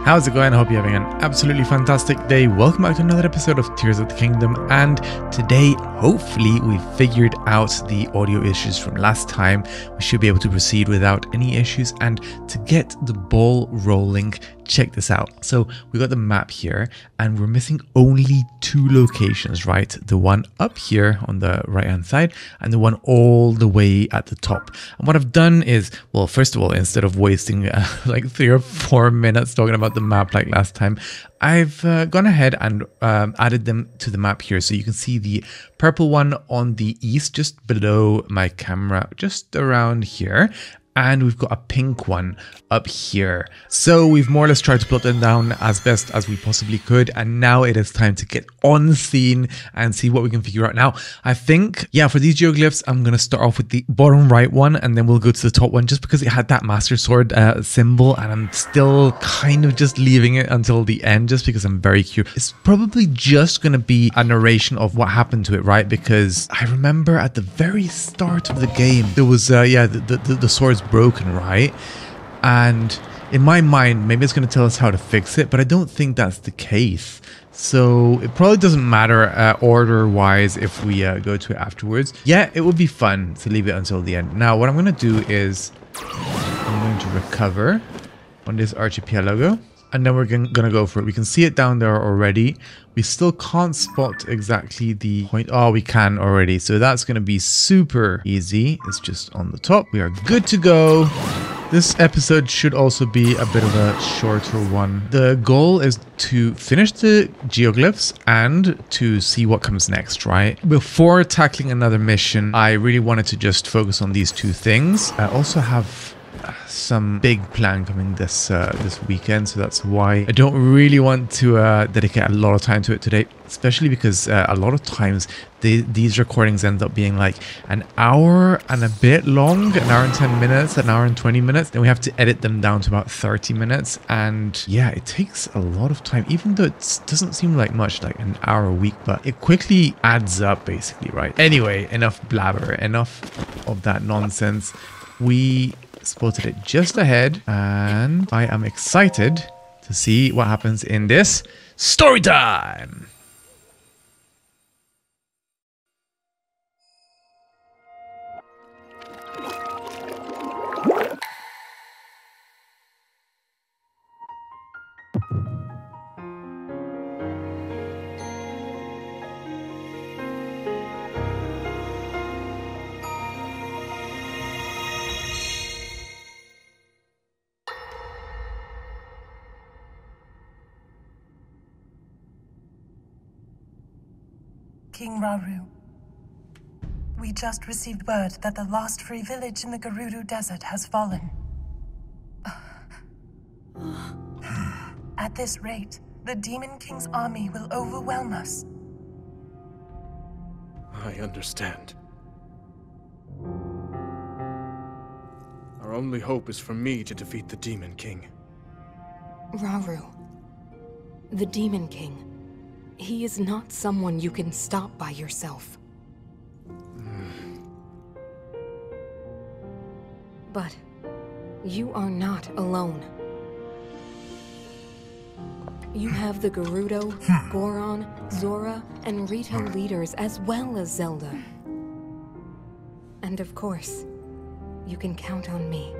How's it going? I hope you're having an absolutely fantastic day. Welcome back to another episode of Tears of the Kingdom, and today hopefully we've figured out the audio issues from last time. We should be able to proceed without any issues, and to get the ball rolling, check this out. So we got the map here and we're missing only two locations, right? The one up here on the right hand side and the one all the way at the top. And what I've done is, well, first of all, instead of wasting like 3 or 4 minutes talking about the map like last time, I've gone ahead and added them to the map here. So you can see the purple one on the east, just below my camera, just around here. And we've got a pink one up here. So we've more or less tried to plot them down as best as we possibly could. And now it is time to get on scene and see what we can figure out. Now, I think, yeah, for these geoglyphs, I'm going to start off with the bottom right one and then we'll go to the top one just because it had that master sword symbol. And I'm still kind of just leaving it until the end just because I'm very curious. It's probably just going to be a narration of what happened to it, right? Because I remember at the very start of the game, there was, the sword's broken, right? And in my mind, maybe it's going to tell us how to fix it, but I don't think that's the case. So it probably doesn't matter order wise if we go to it afterwards. Yeah, it would be fun to leave it until the end. Now what I'm going to do is I'm going to recover on this archipelago, and then we're going to go for it. We can see it down there already. We still can't spot exactly the point. Oh, we can already. So that's going to be super easy. It's just on the top. We are good to go. This episode should also be a bit of a shorter one. The goal is to finish the geoglyphs and to see what comes next, right? Before tackling another mission, I really wanted to just focus on these two things. I also have some big plan coming this weekend, so that's why I don't really want to dedicate a lot of time to it today, especially because a lot of times these recordings end up being like an hour and a bit long, an hour and 10 minutes, an hour and 20 minutes. Then we have to edit them down to about 30 minutes, and yeah, it takes a lot of time, even though it doesn't seem like much, like an hour a week, but it quickly adds up basically, right? Anyway, enough blabber, enough of that nonsense. We spotted it just ahead, and I am excited to see what happens in this story time. King Rauru, we just received word that the last free village in the Gerudo Desert has fallen. At this rate, the Demon King's army will overwhelm us. I understand. Our only hope is for me to defeat the Demon King. Rauru, the Demon King. He is not someone you can stop by yourself. But you are not alone. You have the Gerudo, Goron, Zora, and Rito leaders, as well as Zelda. And of course, you can count on me.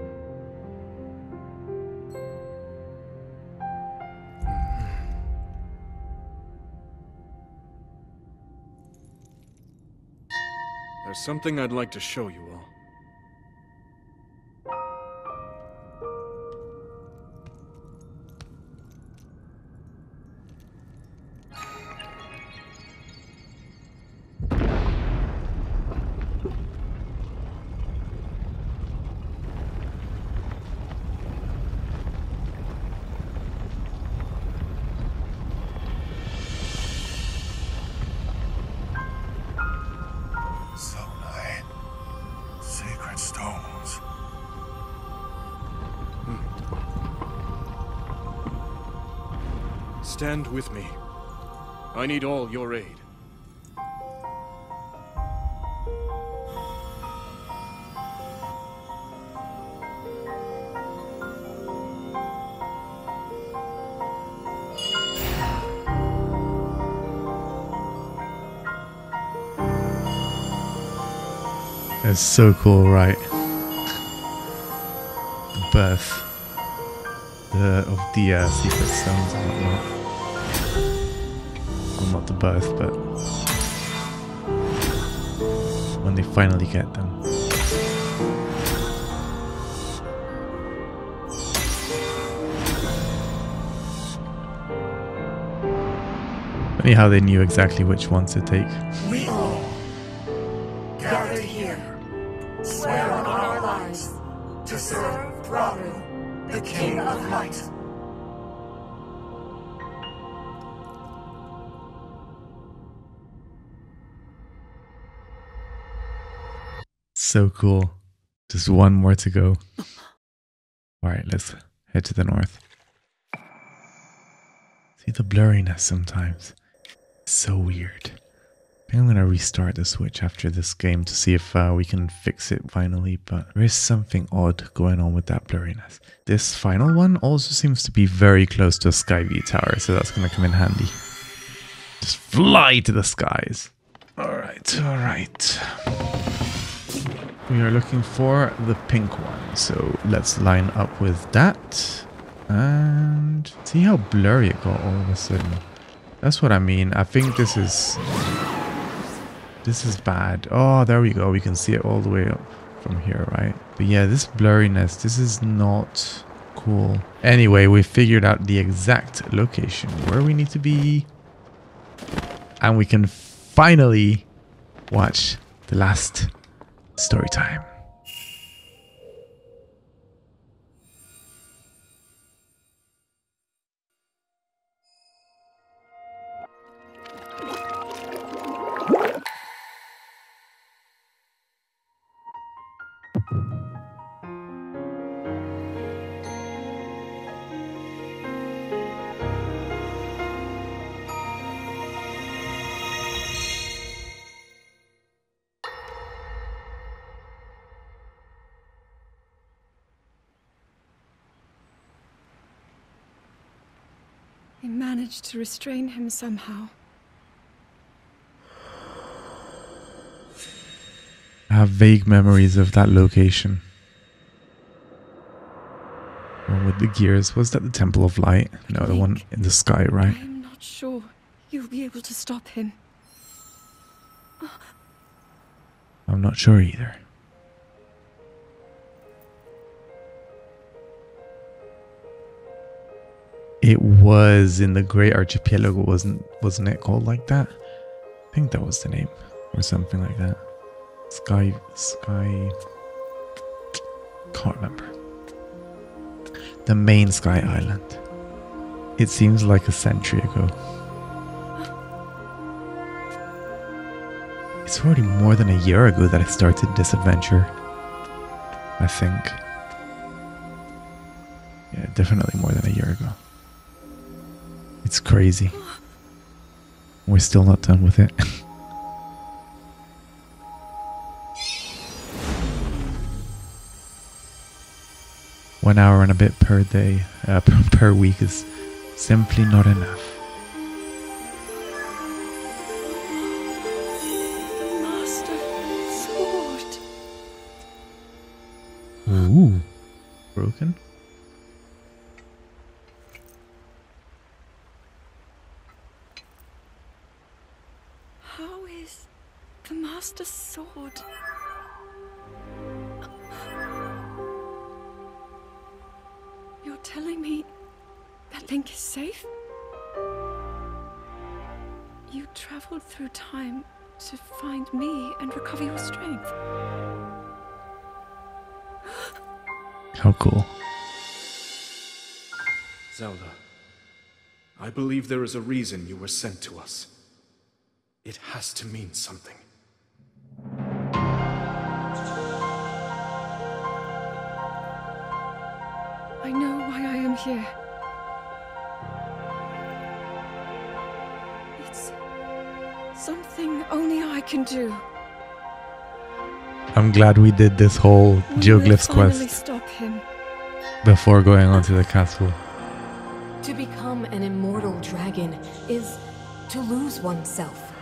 There's something I'd like to show you all. Stones. Stand with me. I need all your aid. It's so cool, right? The birth of the secret stones and whatnot. Well, not the birth, but when they finally get them. Funny how they knew exactly which ones to take. We all, gathered here, swear on our lives to serve Raru, the King of Light. So cool. Just one more to go. Alright, let's head to the north. See the blurriness sometimes. It's so weird. I think I'm gonna restart the Switch after this game to see if we can fix it finally, but there is something odd going on with that blurriness. This final one also seems to be very close to a Skyview tower, so that's gonna come in handy. Just fly to the skies. Alright, alright. We are looking for the pink one, so let's line up with that. And see how blurry it got all of a sudden. That's what I mean. I think this is bad. Oh, there we go. We can see it all the way up from here, right? But yeah, this blurriness, this is not cool. Anyway, we figured out the exact location where we need to be. And we can finally watch the last story time. I managed to restrain him somehow. I have vague memories of that location. One with the gears. Was that the Temple of Light? No, the one in the sky, right? I'm not sure you'll be able to stop him. I'm not sure either. It was in the Great Archipelago, wasn't it called like that? I think that was the name, or something like that. Sky, can't remember. The main Sky Island. It seems like a century ago. It's already more than a year ago that I started this adventure, I think. Yeah, definitely more than a year ago. It's crazy. We're still not done with it. One hour and a bit per day, per week is simply not enough. Master Sword. Ooh. Broken? How is the Master Sword? You're telling me that Link is safe? You traveled through time to find me and recover your strength. How cool. Zelda, I believe there is a reason you were sent to us. It has to mean something. I know why I am here. It's something only I can do. I'm glad we did this whole Geoglyphs Finally quest stop him. before going on to the castle. To become an immortal dragon is to lose oneself.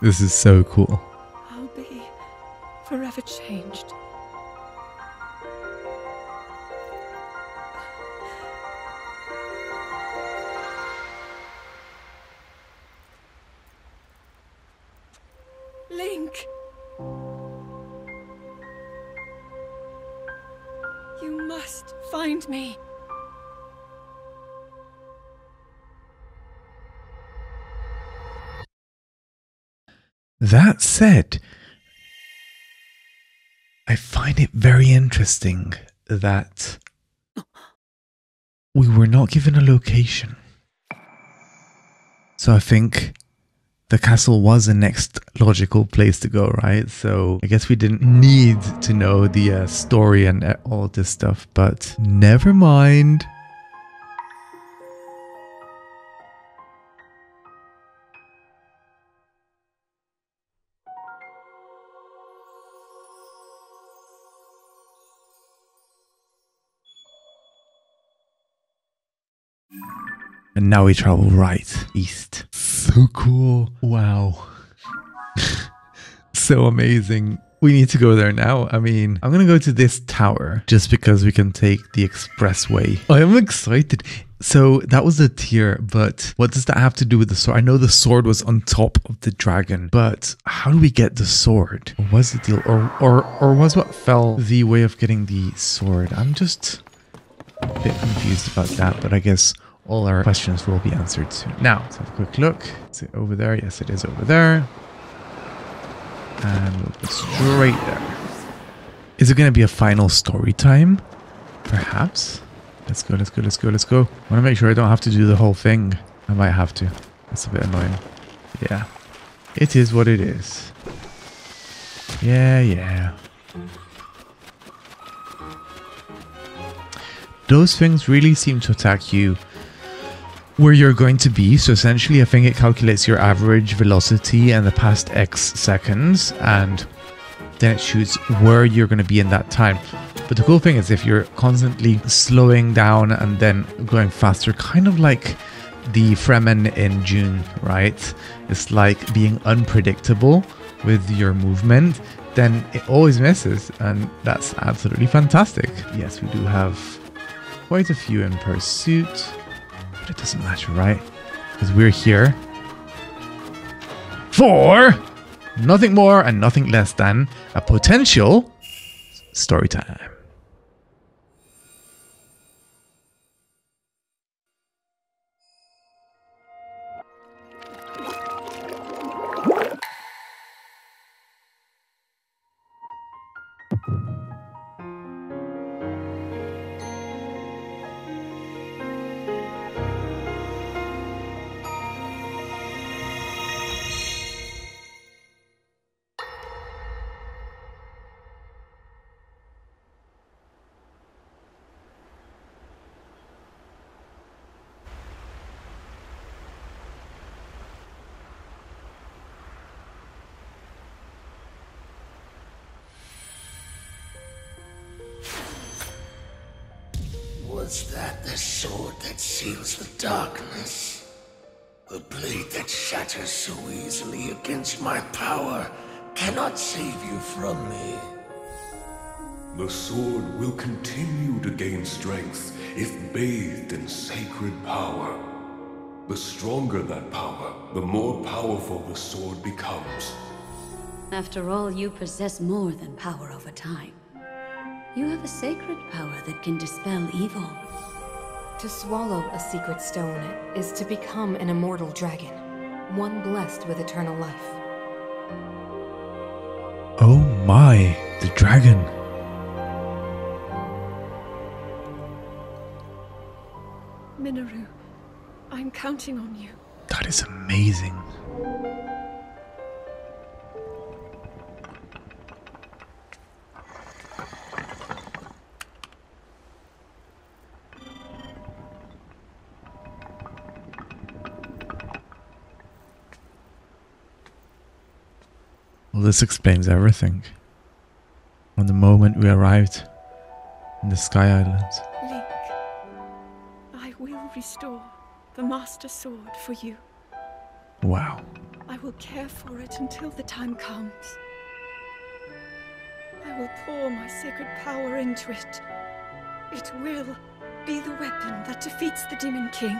This is so cool. I'll be forever changed. Link! You must find me. That said, I find it very interesting that we were not given a location. So I think the castle was the next logical place to go, right? So I guess we didn't need to know the story and all this stuff, but never mind. And now we travel right east. So cool. Wow. So amazing. We need to go there now. I mean, I'm going to go to this tower just because we can take the expressway. I am excited. So that was a tier, but what does that have to do with the sword? I know the sword was on top of the dragon, but how do we get the sword? What was the deal? Or was what fell the way of getting the sword? I'm just a bit confused about that, but I guess all our questions will be answered soon. Now, let's have a quick look. Is it over there? Yes, it is over there. And we'll go straight there. Is it going to be a final story time? Perhaps. Let's go, let's go, let's go, let's go. I want to make sure I don't have to do the whole thing. I might have to. That's a bit annoying. Yeah. It is what it is. Yeah. Those things really seem to attack you where you're going to be. So essentially, I think it calculates your average velocity and the past X seconds, and then it shoots where you're going to be in that time. But the cool thing is if you're constantly slowing down and then going faster, kind of like the Fremen in June, right? It's like being unpredictable with your movement, then it always misses, and that's absolutely fantastic. Yes, we do have quite a few in pursuit. But it doesn't matter, right? Because we're here for nothing more and nothing less than a potential story time. Was that the sword that seals the darkness? The blade that shatters so easily against my power cannot save you from me. The sword will continue to gain strength if bathed in sacred power. The stronger that power, the more powerful the sword becomes. After all, you possess more than power over time. You have a sacred power that can dispel evil. To swallow a secret stone is to become an immortal dragon, one blessed with eternal life. Oh my, the dragon. Minoru, I'm counting on you. That is amazing. Well, this explains everything. From the moment we arrived in the Sky Islands. Link, I will restore the Master Sword for you. Wow. I will care for it until the time comes. I will pour my sacred power into it. It will be the weapon that defeats the Demon King.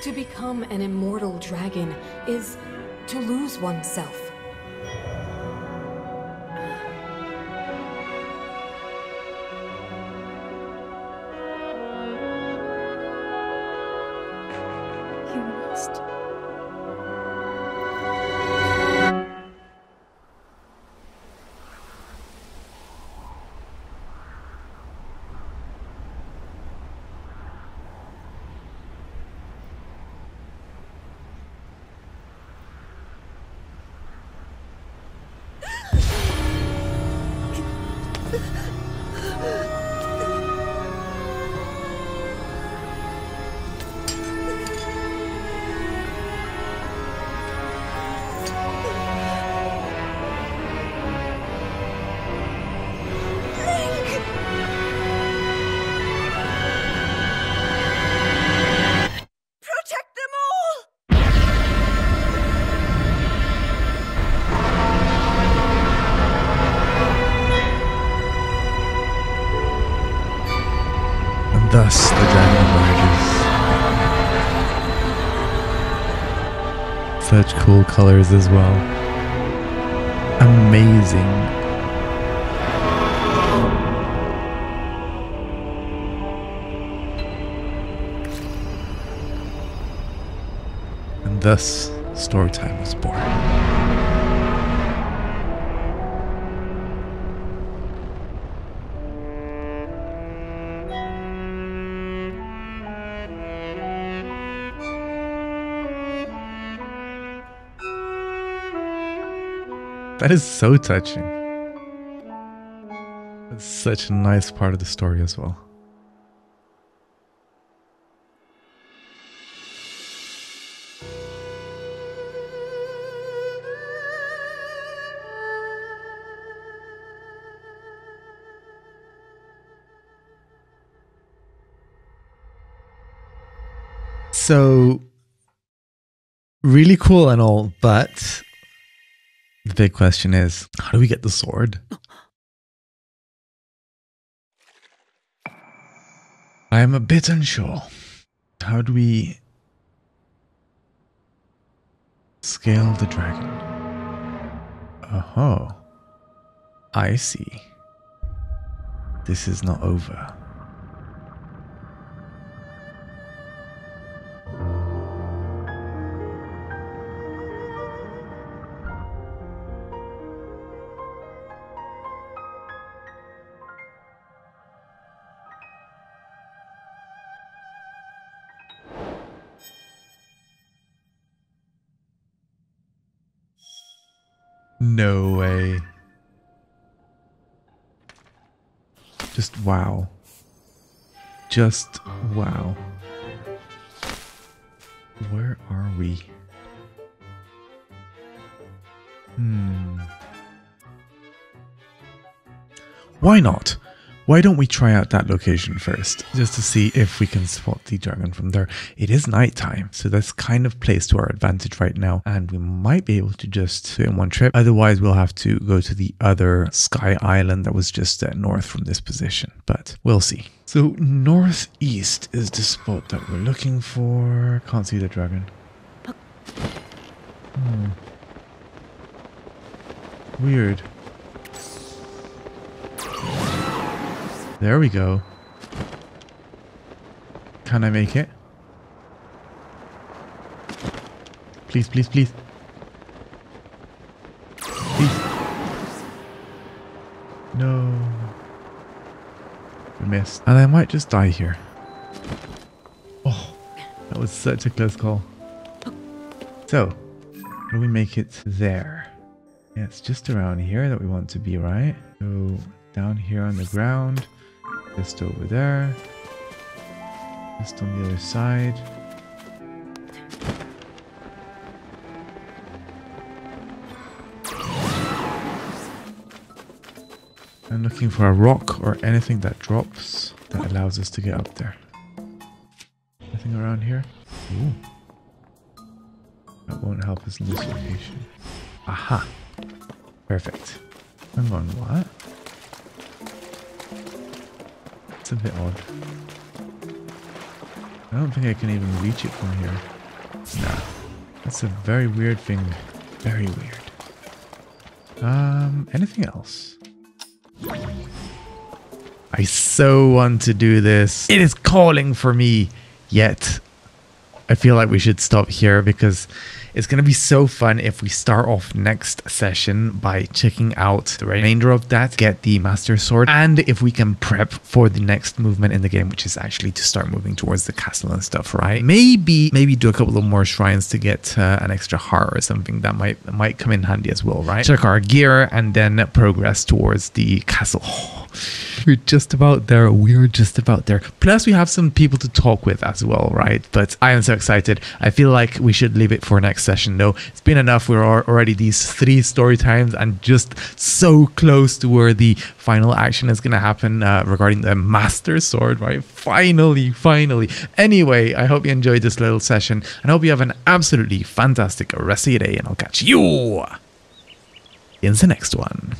To become an immortal dragon is to lose oneself. You must. Protect them all! And thus the dragon emerges. Such cool colors as well. Amazing. And thus, Storytime was born. That is so touching. It's such a nice part of the story as well. So, really cool and all, but the big question is, how do we get the sword? I am a bit unsure. How do we scale the dragon? Oh, I see. This is not over. No way. Just wow. Just wow. Where are we? Why not? Why don't we try out that location first, just to see if we can spot the dragon from there. It is nighttime, so that's kind of placed to our advantage right now, and we might be able to just do it in one trip. Otherwise, we'll have to go to the other sky island that was just north from this position, but we'll see. So northeast is the spot that we're looking for. Can't see the dragon. Weird. There we go. Can I make it? Please, please, please. Please. No. We missed. And I might just die here. Oh, that was such a close call. So, how do we make it there? Yeah, it's just around here that we want to be, right? So, down here on the ground. Just over there. Just on the other side. I'm looking for a rock or anything that drops that allows us to get up there. Anything around here? Ooh. That won't help us in this location. Aha. Perfect. I'm going, what? It's a bit odd. I don't think I can even reach it from here. Nah. That's a very weird thing. Very weird. Anything else? I so want to do this. It is calling for me. Yet, I feel like we should stop here because it's going to be so fun if we start off next session by checking out the remainder of that, get the Master Sword, and if we can prep for the next movement in the game, which is actually to start moving towards the castle and stuff, right? Maybe do a couple of more shrines to get an extra heart or something that might come in handy as well, right? Check our gear and then progress towards the castle. Oh, we're just about there. We're just about there. Plus, we have some people to talk with as well, right? But I am so excited. I feel like we should leave it for next session though. It's been enough. We're already these 3 story times and just so close to where the final action is going to happen regarding the Master Sword, right? Finally. Anyway, I hope you enjoyed this little session and I hope you have an absolutely fantastic rest of your day, and I'll catch you in the next one.